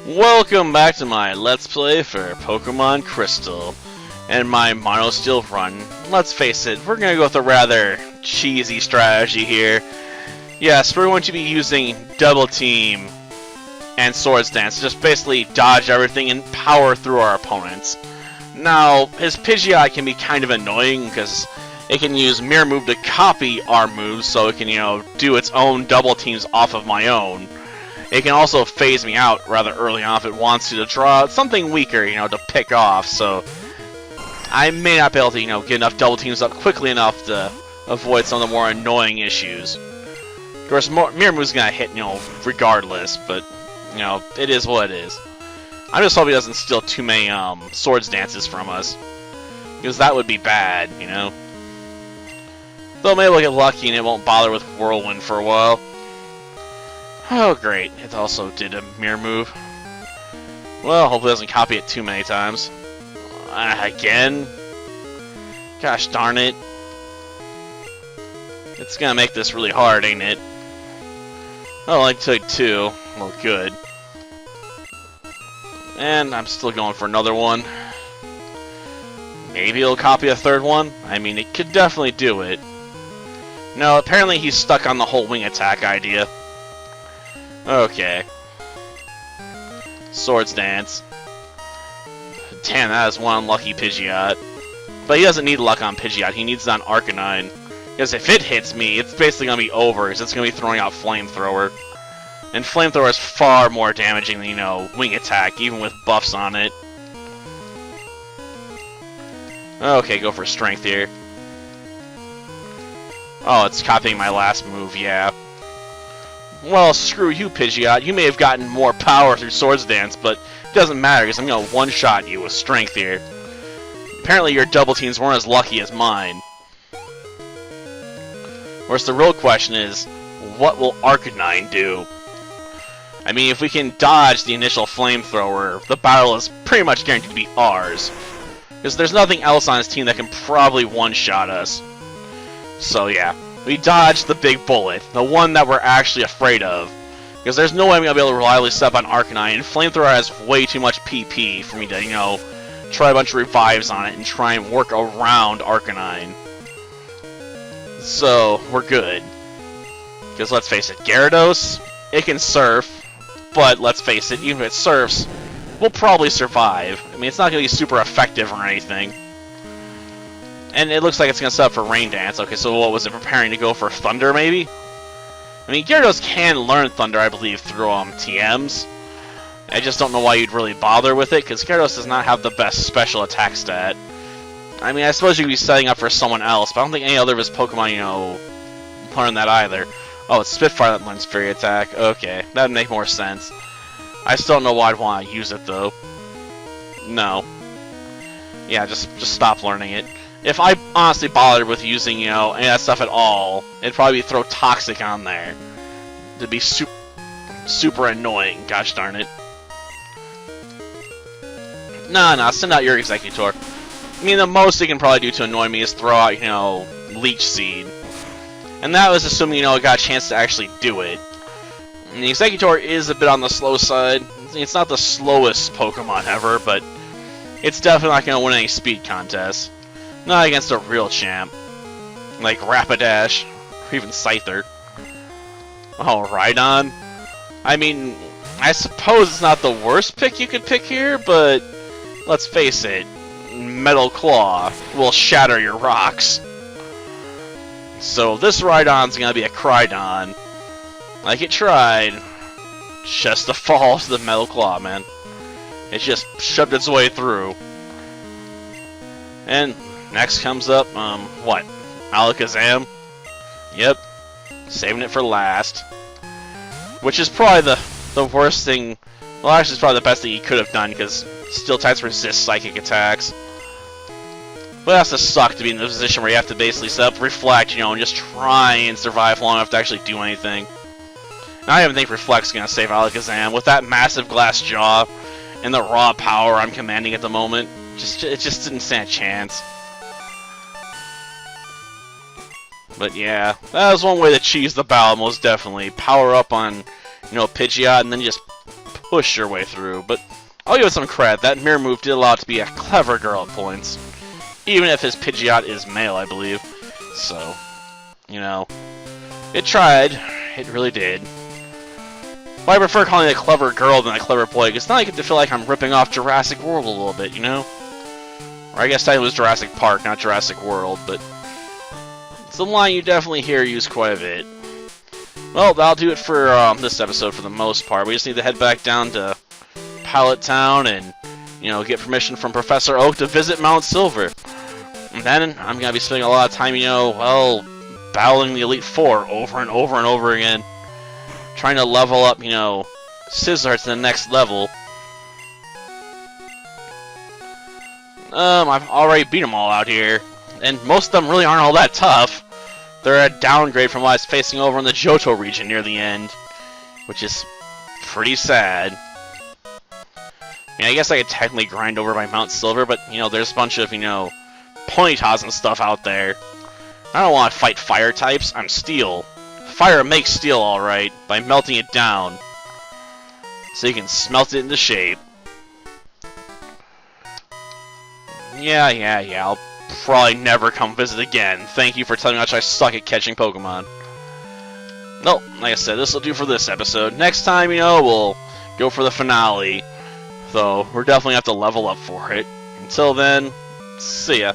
Welcome back to my Let's Play for Pokemon Crystal and my Mono Steel run. Let's face it, we're going to go with a rather cheesy strategy here. Yes, we're going to be using Double Team and Swords Dance to just basically dodge everything and power through our opponents. Now, his Pidgeot can be kind of annoying because it can use Mirror Move to copy our moves so it can, do its own Double Teams off of my own. It can also phase me out rather early on if it wants to draw something weaker, to pick off, so I may not be able to, get enough double teams up quickly enough to avoid some of the more annoying issues. Of course, Mirror Move's gonna hit, regardless, but, it is what it is. I just hope he doesn't steal too many, Swords Dances from us, because that would be bad, Though maybe we'll get lucky and it won't bother with Whirlwind for a while. Oh great, it also did a Mirror Move. Well, hopefully it doesn't copy it too many times. Again? Gosh darn it. It's gonna make this really hard, ain't it? Oh, like took two. Well, good. And I'm still going for another one. Maybe it'll copy a third one? I mean, it could definitely do it. No, apparently he's stuck on the whole wing attack idea. Okay. Swords Dance. Damn, that is one unlucky Pidgeot. But he doesn't need luck on Pidgeot, he needs it on Arcanine. Because if it hits me, it's basically going to be over, because it's going to be throwing out Flamethrower. And Flamethrower is far more damaging than, Wing Attack, even with buffs on it. Okay, go for Strength here. Oh, it's copying my last move, yeah. Well, screw you, Pidgeot. You may have gotten more power through Swords Dance, but it doesn't matter, because I'm going to one-shot you with Strength here. Apparently your double teams weren't as lucky as mine. Of course, the real question is, what will Arcanine do? I mean, if we can dodge the initial Flamethrower, the battle is pretty much guaranteed to be ours. Because there's nothing else on his team that can probably one-shot us. So, yeah. We dodged the big bullet, the one that we're actually afraid of. Because there's no way I'm going to be able to reliably step on Arcanine, and Flamethrower has way too much PP for me to, try a bunch of revives on it and try and work around Arcanine. So, we're good. Because let's face it, Gyarados, it can surf, but let's face it, even if it surfs, we'll probably survive. I mean, it's not going to be super effective or anything. And it looks like it's going to set up for Rain Dance. Okay, so what was it, preparing to go for Thunder, maybe? I mean, Gyarados can learn Thunder, I believe, through TMs. I just don't know why you'd really bother with it, because Gyarados does not have the best special attack stat. I mean, I suppose you could be setting up for someone else, but I don't think any other of his Pokemon, learn that either. Oh, it's Spitfire that learns Fairy Attack. Okay, that would make more sense. I still don't know why I'd want to use it, though. No. Yeah, just stop learning it. If I honestly bothered with using, any of that stuff at all, it'd probably be throw Toxic on there. It'd be super annoying, gosh darn it. No, send out your Executor. I mean, the most it can probably do to annoy me is throw out, Leech Seed. And that was assuming, it got a chance to actually do it. And the Executor is a bit on the slow side. It's not the slowest Pokemon ever, but it's definitely not going to win any speed contests. Not against a real champ, like Rapidash, or even Scyther. Oh, Rhydon? I mean, I suppose it's not the worst pick you could pick here, but let's face it, Metal Claw will shatter your rocks. So this Rhydon's gonna be a Crydon. Like it tried, just to fall to the Metal Claw, man. It just shoved its way through. And next comes up, what? Alakazam? Yep. Saving it for last. Which is probably the worst thing. Well, actually, it's probably the best thing he could have done, because Steel types resist psychic attacks. But it has to suck to be in the position where you have to basically set up Reflect, and just try and survive long enough to actually do anything. Now, I don't even think Reflect's going to save Alakazam. With that massive glass jaw and the raw power I'm commanding at the moment, it just didn't stand a chance. But yeah, that was one way to cheese the battle, most definitely. Power up on, Pidgeot, and then just push your way through, but I'll give it some credit. That mirror move did allow it to be a clever girl at points. Even if his Pidgeot is male, I believe. So, you know, it tried. It really did. But I prefer calling it a clever girl than a clever boy, because now I get to feel like I'm ripping off Jurassic World a little bit, you know? Or I guess that was Jurassic Park, not Jurassic World, but it's a line you definitely hear used quite a bit. Well, that'll do it for this episode for the most part. We just need to head back down to Pallet Town and, you know, get permission from Professor Oak to visit Mount Silver. And then I'm going to be spending a lot of time, you know, well, battling the Elite Four over and over and over again. Trying to level up, you know, Scizor to the next level. I've already beat them all out here. And most of them really aren't all that tough. They're a downgrade from what I was facing over in the Johto region near the end. Which is pretty sad. I mean, I guess I could technically grind over by Mount Silver, but, you know, there's a bunch of, you know, Ponytas and stuff out there. I don't want to fight fire types. I'm Steel. Fire makes steel, alright, by melting it down. So you can smelt it into shape. Yeah, I'll probably never come visit again. Thank you for telling me how much I suck at catching Pokemon. Well, like I said, this will do for this episode. Next time, you know, we'll go for the finale. Though, we're definitely going to have to level up for it. Until then, see ya.